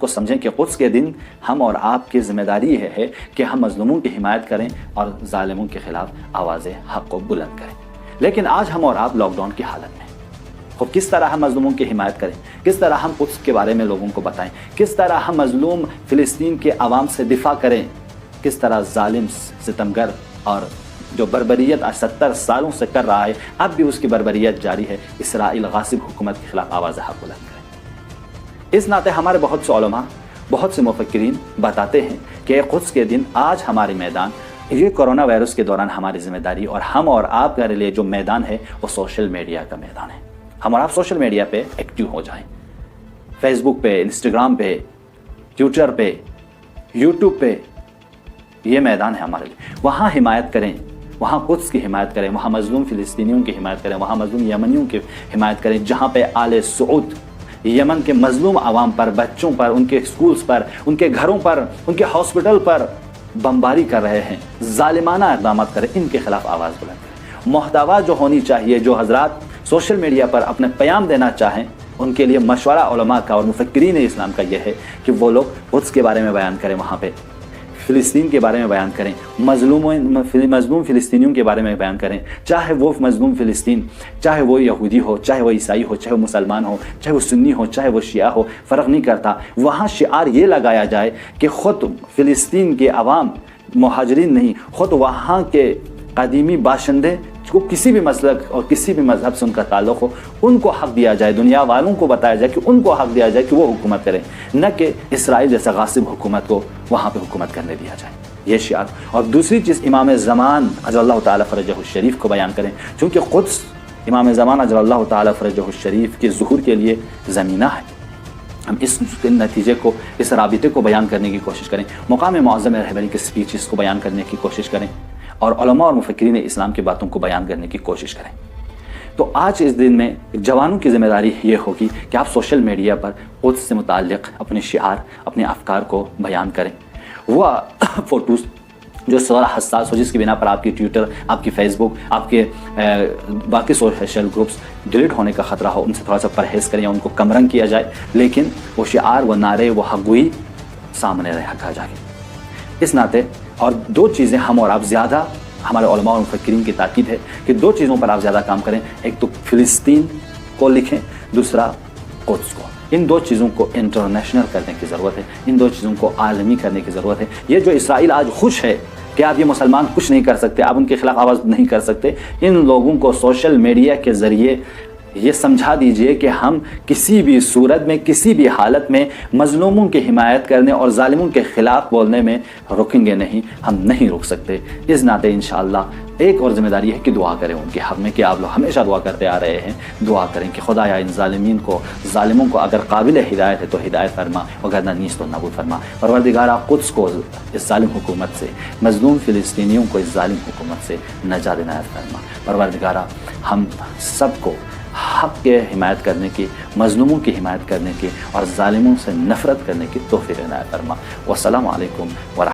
کو سمجھیں کہ قدس کے دن ہم اور آپ کی ذمہ داری ہے کہ ہم مظلوموں کی حمایت کریں اور ظالموں کے خلاف آواز حق کو بلند کریں. لیکن آج ہم اور آپ لاک ڈاؤن کی حالت میں خوب کس طرح ہم مظلوموں کی حمایت کریں, کس طرح ہم قدس کے بارے میں لوگوں کو بتائیں, کس طرح ہم مظلوم فلسطین کے عوام سے دفاع کریں, کس طرح ظالم ستمگر اور جو بربریت 70 سالوں سے کر رہا ہے اب بھی اس کی بربریت جاری ہے, اسرائیل غاصب حکومت کے خلاف آواز حق بلند کریں. اس ناطے ہمارے بہت سے علماء, بہت سے مفکرین بتاتے ہیں کہ قدس کے دن آج ہمارے میدان, یہ کرونا وائرس کے دوران ہماری ذمہ داری اور ہم اور آپ کے لیے جو میدان ہے وہ سوشل میڈیا کا میدان ہے. ہم اور آپ سوشل میڈیا پہ ایکٹیو ہو جائیں, فیس بک پہ, انسٹاگرام پہ, ٹویٹر پہ, یوٹیوب پہ, یہ میدان ہے ہمارے لیے. وہاں حمایت کریں, وہاں قدس کی حمایت کریں, وہاں مظلوم فلسطینیوں کی حمایت کریں, وہاں مظلوم یمنیوں کی حمایت کریں, جہاں پہ آل سعود یمن کے مظلوم عوام پر, بچوں پر, ان کے اسکولز پر, ان کے گھروں پر, ان کے ہاسپٹل پر بمباری کر رہے ہیں, ظالمانہ اقدامات کریں, ان کے خلاف آواز بلند کریں. محتوا جو ہونی چاہیے, جو حضرات سوشل میڈیا پر اپنے پیام دینا چاہیں, ان کے لیے مشورہ علماء کا اور مفکرین اسلام کا یہ ہے کہ وہ لوگ قدس کے بارے میں بیان کریں, وہاں پہ فلسطین کے بارے میں بیان کریں, مظلوم فلسطینیوں کے بارے میں بیان کریں, چاہے وہ مظلوم فلسطین, چاہے وہ یہودی ہو, چاہے وہ عیسائی ہو, چاہے وہ مسلمان ہو, چاہے وہ سنی ہو, چاہے وہ شیعہ ہو, فرق نہیں کرتا. وہاں شعار یہ لگایا جائے کہ خود فلسطین کے عوام مہاجرین نہیں, خود وہاں کے قدیمی باشندے کو کسی بھی مسلک اور کسی بھی مذہب سے ان کا تعلق ہو, ان کو حق دیا جائے, دنیا والوں کو بتایا جائے کہ ان کو حق دیا جائے کہ وہ حکومت کریں, نہ کہ اسرائیل جیسا غاصب حکومت کو وہاں پہ حکومت کرنے دیا جائے. یہ شعار. اور دوسری چیز, امام زمان عجل اللہ تعالیٰ فرجہ الشریف کو بیان کریں, چونکہ قدس امام زمان عجل اللہ تعالیٰ فرجہ الشریف کے ظہور کے لیے زمینہ ہے. ہم اس نتیجے کو, اس رابطے کو بیان کرنے کی کوشش کریں, مقام معظم رہبری کے سپیچز کو بیان کرنے کی کوشش کریں, اور علماء اور مفکرین اسلام کی باتوں کو بیان کرنے کی کوشش کریں. تو آج اس دن میں جوانوں کی ذمہ داری یہ ہوگی کہ آپ سوشل میڈیا پر قدس سے متعلق اپنے شعار, اپنے افکار کو بیان کریں. وہ فوٹوز جو ذرا حساس ہو, جس کی بنا پر آپ کی ٹویٹر, آپ کی فیس بک, آپ کے باقی سوشل گروپس ڈیلیٹ ہونے کا خطرہ ہو, ان سے تھوڑا سا پرہیز کریں, ان کو کم رنگ کیا جائے, لیکن وہ شعار, وہ نعرے, وہ حقگوئی سامنے رکھا جائے. اس ناطے اور دو چیزیں ہم اور آپ زیادہ, ہمارے علماء اور مفکرین کی تاکید ہے کہ دو چیزوں پر آپ زیادہ کام کریں, ایک تو فلسطین کو لکھیں, دوسرا قدس کو. ان دو چیزوں کو انٹرنیشنل کرنے کی ضرورت ہے, ان دو چیزوں کو عالمی کرنے کی ضرورت ہے. یہ جو اسرائیل آج خوش ہے کہ آپ یہ مسلمان کچھ نہیں کر سکتے, آپ ان کے خلاف آواز نہیں کر سکتے, ان لوگوں کو سوشل میڈیا کے ذریعے یہ سمجھا دیجئے کہ ہم کسی بھی صورت میں, کسی بھی حالت میں مظلوموں کی حمایت کرنے اور ظالموں کے خلاف بولنے میں رکیں گے نہیں, ہم نہیں رک سکتے. اس ناطے انشاءاللہ ایک اور ذمہ داری ہے کہ دعا کریں ان کے حق میں, کہ آپ لوگ ہمیشہ دعا کرتے آ رہے ہیں, دعا کریں کہ خدایا ان ظالموں کو اگر قابل ہدایت ہے تو ہدایت فرما, وگرنہ نیست و نابود فرما. پروردگارا قدس کو اس ظالم حکومت سے, مظلوم فلسطینیوں کو اس ظالم حکومت سے نجات عنایت فرما. پروردگارا ہم سب کو حق کے حمایت کرنے کی, مظلوموں کی حمایت کرنے کی اور ظالموں سے نفرت کرنے کی توفیق عنایت فرما. والسلام علیکم ورحمۃ